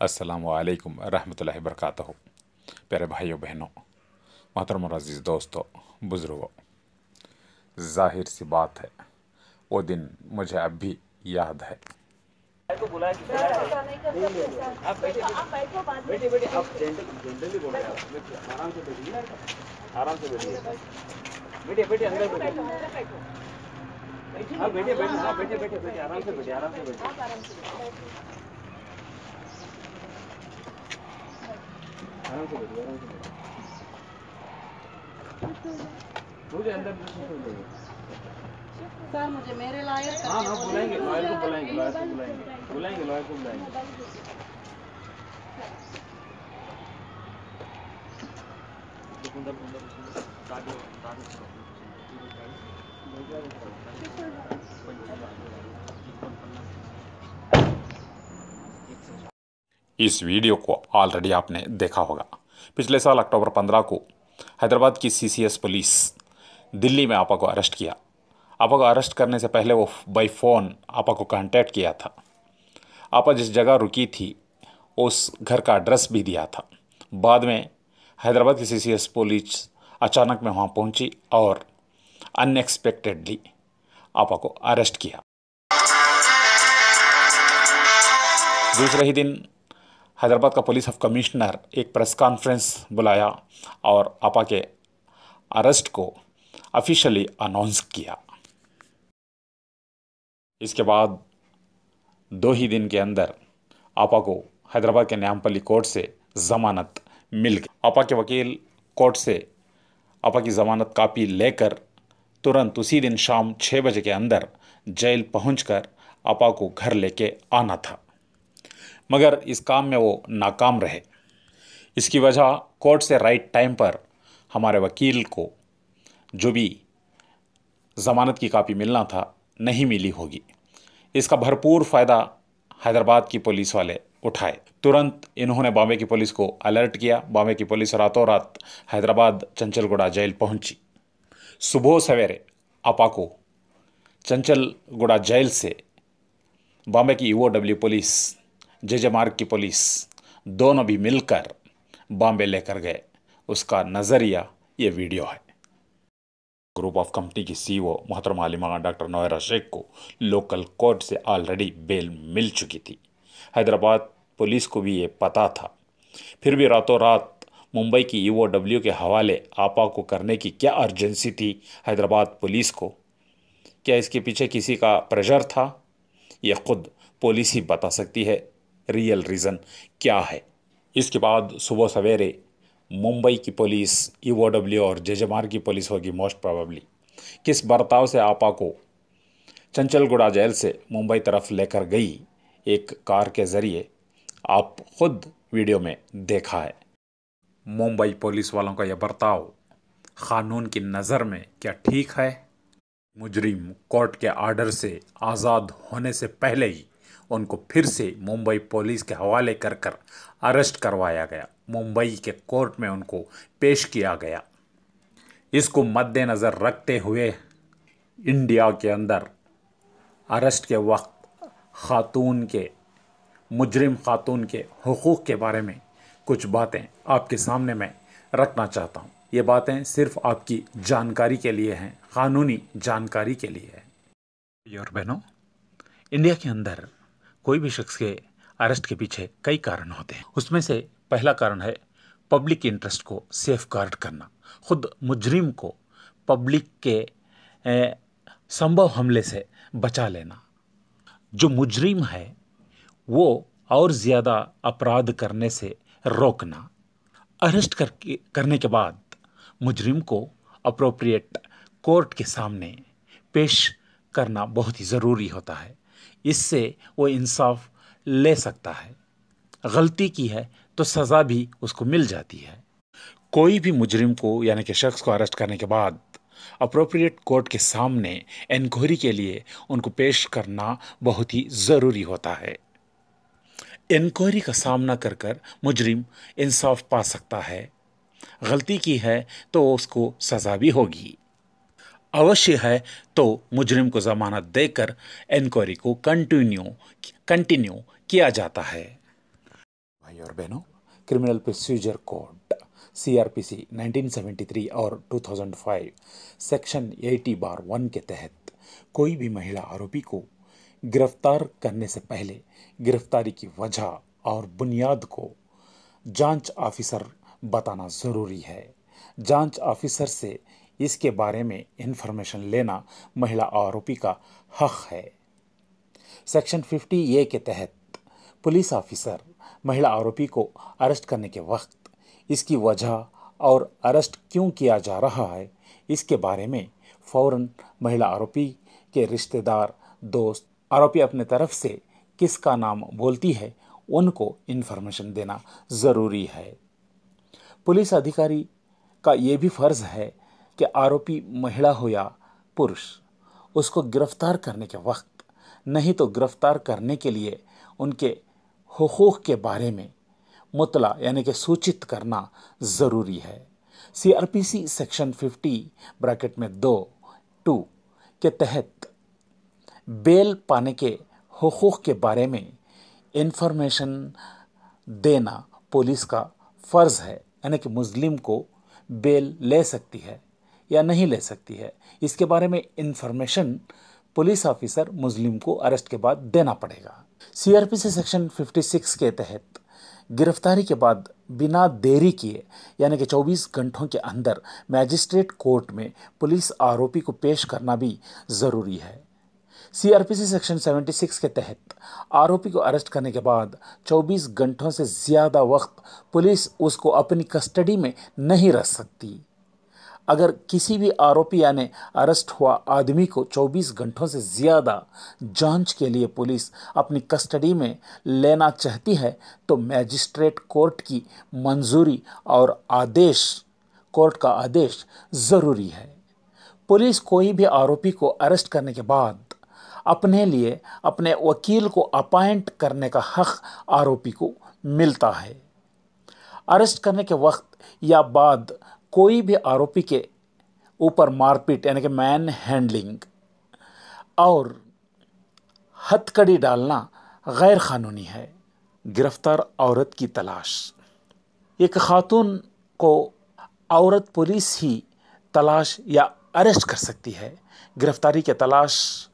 अस्सलामुअलैकुम रहमतुल्लाहि बरकातहू। प्यारे भाइयों बहनों, मोहतरम और अजीज़ दोस्तों, बुज़ुर्गों, जाहिर सी बात है वो दिन मुझे अब भी याद है। को बुलाया कि ऐसा नहीं कर सकते सर। आप बैठिए, आप बैठो, बैठिए बैठिए, आप जेंटली बोल रहे हैं। आराम से बैठिए, आराम से बैठिए, बैठिए बैठिए, अंदर बैठिए, आप बैठिए बैठिए, हाँ बैठिए बैठिए बैठिए, आराम से बैठिए, आराम से बैठिए, आराम से बैठिए, आराम से बैठिए, मुझे अंदर सर मुझे मेरे लायक हाँ हाँ बुलाएंगे, लॉयर को बुलाएंगे, लॉयर को बुलाएंगे, बुलाएंगे लॉयर को बुलाएंगे। इस वीडियो को ऑलरेडी आपने देखा होगा। पिछले साल अक्टूबर 15 को हैदराबाद की सीसीएस पुलिस दिल्ली में आपा को अरेस्ट किया। आपा को अरेस्ट करने से पहले वो बाई फ़ोन आपा को कांटेक्ट किया था। आपा जिस जगह रुकी थी उस घर का एड्रेस भी दिया था। बाद में हैदराबाद की सीसीएस पुलिस अचानक में वहाँ पहुंची और अनएक्सपेक्टेडली आपा को अरेस्ट किया। दूसरे ही दिन हैदराबाद का पुलिस ऑफ कमिश्नर एक प्रेस कॉन्फ्रेंस बुलाया और आपा के अरेस्ट को ऑफिशियली अनाउंस किया। इसके बाद 2 ही दिन के अंदर आपा को हैदराबाद के न्यामपल्ली कोर्ट से ज़मानत मिल गई। आपा के वकील कोर्ट से आपा की ज़मानत कापी लेकर तुरंत उसी दिन शाम 6 बजे के अंदर जेल पहुंचकर आपा को घर लेके आना था, मगर इस काम में वो नाकाम रहे। इसकी वजह कोर्ट से राइट टाइम पर हमारे वकील को जो भी ज़मानत की कापी मिलना था नहीं मिली होगी। इसका भरपूर फ़ायदा हैदराबाद की पुलिस वाले उठाए। तुरंत इन्होंने बॉम्बे की पुलिस को अलर्ट किया। बॉम्बे की पुलिस रातों रात हैदराबाद चंचलगुड़ा जेल पहुंची। सुबह सवेरे आपा को चंचलगुड़ा जेल से बॉम्बे की ईओडब्ल्यू पुलिस, जे मार्ग की पुलिस दोनों भी मिलकर बॉम्बे लेकर गए। उसका नज़रिया ये वीडियो है। ग्रुप ऑफ कंपनी की सीईओ मोहतरमा आलिमा डॉक्टर नोएरा शेख को लोकल कोर्ट से ऑलरेडी बेल मिल चुकी थी। हैदराबाद पुलिस को भी ये पता था, फिर भी रातों रात मुंबई की ईओडब्ल्यू के हवाले आपा को करने की क्या अर्जेंसी थी हैदराबाद पुलिस को? क्या इसके पीछे किसी का प्रेशर था? ये खुद पुलिस ही बता सकती है रियल रीज़न क्या है। इसके बाद सुबह सवेरे मुंबई की पुलिस, ईओडब्ल्यू और जेजेमार की पुलिस होगी मोस्ट प्रोबेबली, किस बर्ताव से आपा को चंचलगुड़ा जेल से मुंबई तरफ लेकर गई एक कार के ज़रिए, आप खुद वीडियो में देखा है। मुंबई पुलिस वालों का यह बर्ताव क़ानून की नज़र में क्या ठीक है? मुजरिम कोर्ट के आर्डर से आज़ाद होने से पहले ही उनको फिर से मुंबई पुलिस के हवाले कर कर अरेस्ट करवाया गया। मुंबई के कोर्ट में उनको पेश किया गया। इसको मद्देनज़र रखते हुए इंडिया के अंदर अरेस्ट के वक्त खातून के, मुजरिम खातून के हुकूक़ के बारे में कुछ बातें आपके सामने मैं रखना चाहता हूँ। ये बातें सिर्फ आपकी जानकारी के लिए हैं, क़ानूनी जानकारी के लिए है। और बहनों, इंडिया के अंदर कोई भी शख्स के अरेस्ट के पीछे कई कारण होते हैं। उसमें से पहला कारण है पब्लिक इंटरेस्ट को सेफ गार्ड करना। खुद मुजरिम को पब्लिक के संभव हमले से बचा लेना। जो मुजरिम है वो और ज़्यादा अपराध करने से रोकना। अरेस्ट करने के बाद मुजरिम को अप्रोप्रिएट कोर्ट के सामने पेश करना बहुत ही ज़रूरी होता है। इससे वो इंसाफ ले सकता है। गलती की है तो सज़ा भी उसको मिल जाती है। कोई भी मुजरिम को यानी कि शख्स को अरेस्ट करने के बाद अप्रोप्रिएट कोर्ट के सामने इंक्वायरी के लिए उनको पेश करना बहुत ही ज़रूरी होता है। इंक्वायरी का सामना कर कर मुजरिम इंसाफ पा सकता है। गलती की है तो उसको सज़ा भी होगी। अवश्य है तो मुजरिम को ज़मानत देकर इंक्वायरी को कंटिन्यू किया जाता है। भाई और बहनों, क्रिमिनल प्रोसीजर कोड CRPC 1973 और 2005 सेक्शन 80/1 के तहत कोई भी महिला आरोपी को गिरफ्तार करने से पहले गिरफ्तारी की वजह और बुनियाद को जांच ऑफिसर बताना ज़रूरी है। जांच ऑफिसर से इसके बारे में इंफॉर्मेशन लेना महिला आरोपी का हक है। सेक्शन 50A के तहत पुलिस ऑफिसर महिला आरोपी को अरेस्ट करने के वक्त इसकी वजह और अरेस्ट क्यों किया जा रहा है इसके बारे में फौरन महिला आरोपी के रिश्तेदार, दोस्त, आरोपी अपने तरफ से किसका नाम बोलती है उनको इन्फॉर्मेशन देना ज़रूरी है। पुलिस अधिकारी का ये भी फर्ज है कि आरोपी महिला हो या पुरुष उसको गिरफ्तार करने के वक्त नहीं तो गिरफ्तार करने के लिए उनके हुकूक के बारे में मुतला यानी कि सूचित करना ज़रूरी है। CRPC सेक्शन 50(2) के तहत बेल पाने के हुकूक के बारे में इंफॉर्मेशन देना पुलिस का फ़र्ज़ है, यानी कि मुस्लिम को बेल ले सकती है या नहीं ले सकती है, इसके बारे में इंफॉर्मेशन पुलिस ऑफिसर मुस्लिम को अरेस्ट के बाद देना पड़ेगा। CRPC सेक्शन 56 के तहत गिरफ्तारी के बाद बिना देरी किए यानी कि 24 घंटों के अंदर मैजिस्ट्रेट कोर्ट में पुलिस आरोपी को पेश करना भी ज़रूरी है। CRPC सेक्शन 76 के तहत आरोपी को अरेस्ट करने के बाद 24 घंटों से ज़्यादा वक्त पुलिस उसको अपनी कस्टडी में नहीं रख सकती। अगर किसी भी आरोपी यानी अरेस्ट हुआ आदमी को 24 घंटों से ज़्यादा जांच के लिए पुलिस अपनी कस्टडी में लेना चाहती है तो मैजिस्ट्रेट कोर्ट की मंजूरी और कोर्ट का आदेश ज़रूरी है। पुलिस कोई भी आरोपी को अरेस्ट करने के बाद अपने लिए अपने वकील को अपॉइंट करने का हक आरोपी को मिलता है। अरेस्ट करने के वक्त या बाद कोई भी आरोपी के ऊपर मारपीट यानी कि मैन हैंडलिंग और हथकड़ी डालना गैर कानूनी है। गिरफ्तार औरत की तलाश। एक खातून को औरत पुलिस ही तलाश या अरेस्ट कर सकती है। गिरफ्तारी के तलाश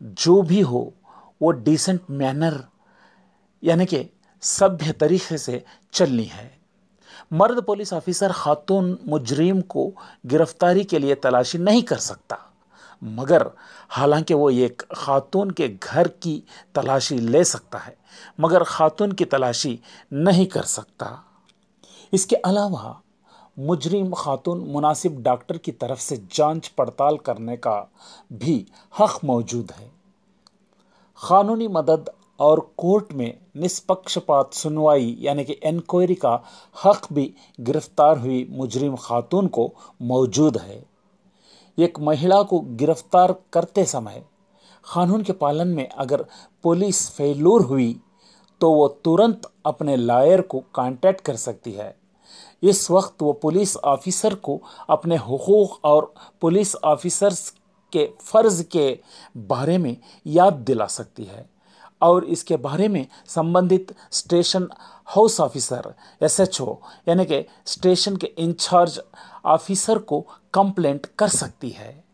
जो भी हो वो डिसेंट मैनर यानी कि सभ्य तरीके से चलनी है। मर्द पुलिस ऑफिसर खातून मुजरिम को गिरफ्तारी के लिए तलाशी नहीं कर सकता, मगर हालांकि वो एक खातून के घर की तलाशी ले सकता है मगर खातून की तलाशी नहीं कर सकता। इसके अलावा मुजरिम खातून मुनासिब डॉक्टर की तरफ से जांच पड़ताल करने का भी हक मौजूद है। कानूनी मदद और कोर्ट में निष्पक्षपात सुनवाई यानी कि इंक्वायरी का हक भी गिरफ्तार हुई मुजरिम खातून को मौजूद है। एक महिला को गिरफ्तार करते समय कानून के पालन में अगर पुलिस फेल्योर हुई तो वो तुरंत अपने लॉयर को कांटेक्ट कर सकती है। इस वक्त वो पुलिस ऑफिसर को अपने हुकूक और पुलिस ऑफिसर्स के फ़र्ज़ के बारे में याद दिला सकती है और इसके बारे में संबंधित स्टेशन हाउस ऑफिसर SHO यानी कि स्टेशन के इंचार्ज ऑफिसर को कंप्लेंट कर सकती है।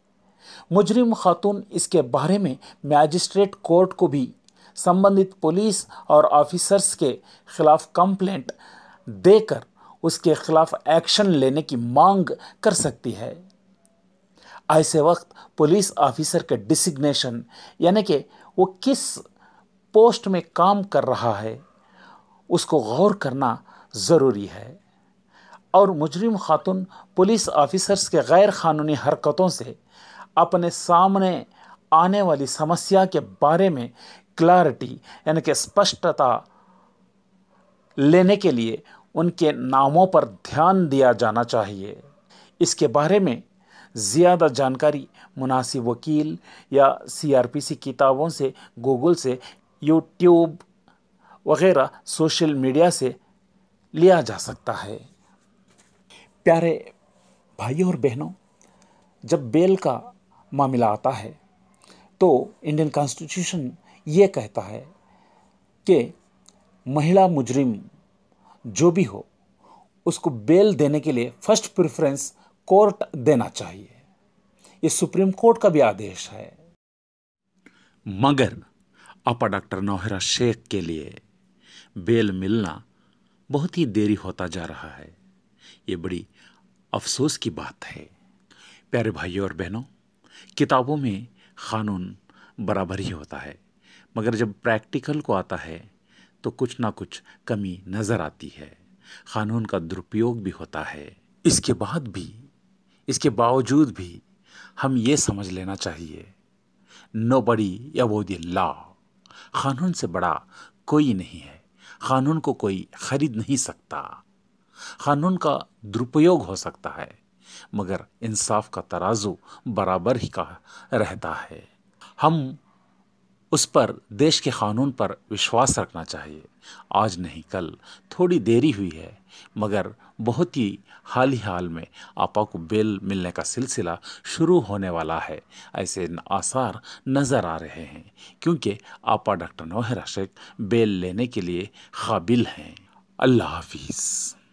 मुजरिम खातून इसके बारे में मैजिस्ट्रेट कोर्ट को भी संबंधित पुलिस और ऑफिसर्स के खिलाफ कंप्लेंट देकर उसके खिलाफ एक्शन लेने की मांग कर सकती है। ऐसे वक्त पुलिस ऑफिसर के डिसिग्नेशन यानी कि वो किस पोस्ट में काम कर रहा है उसको गौर करना ज़रूरी है और मुजरिम खातून पुलिस ऑफिसर्स के गैर कानूनी हरकतों से अपने सामने आने वाली समस्या के बारे में क्लैरिटी यानी कि स्पष्टता लेने के लिए उनके नामों पर ध्यान दिया जाना चाहिए। इसके बारे में ज़्यादा जानकारी मुनासिब वकील या CRPC किताबों से, गूगल से, यूट्यूब वगैरह सोशल मीडिया से लिया जा सकता है। प्यारे भाइयों और बहनों, जब बेल का मामला आता है तो इंडियन कॉन्स्टिट्यूशन ये कहता है कि महिला मुजरिम जो भी हो उसको बेल देने के लिए फर्स्ट प्रेफरेंस कोर्ट देना चाहिए। ये सुप्रीम कोर्ट का भी आदेश है। मगर आपा डॉक्टर नौहरा शेख के लिए बेल मिलना बहुत ही देरी होता जा रहा है। ये बड़ी अफसोस की बात है। प्यारे भाइयों और बहनों, किताबों में कानून बराबर ही होता है, मगर जब प्रैक्टिकल को आता है तो कुछ ना कुछ कमी नज़र आती है। कानून का दुरुपयोग भी होता है। इसके बावजूद भी हम ये समझ लेना चाहिए, नोबडी अबाउट द लॉ। कानून से बड़ा कोई नहीं है। कानून को कोई खरीद नहीं सकता। कानून का दुरुपयोग हो सकता है, मगर इंसाफ का तराजू बराबर ही का रहता है। हम उस पर, देश के कानून पर विश्वास रखना चाहिए। आज नहीं कल थोड़ी देरी हुई है, मगर बहुत ही हाल में आपा को बेल मिलने का सिलसिला शुरू होने वाला है, ऐसे आसार नज़र आ रहे हैं, क्योंकि आपा डॉक्टर नौहरा शेख बेल लेने के लिए काबिल हैं। अल्लाह हाफिज़।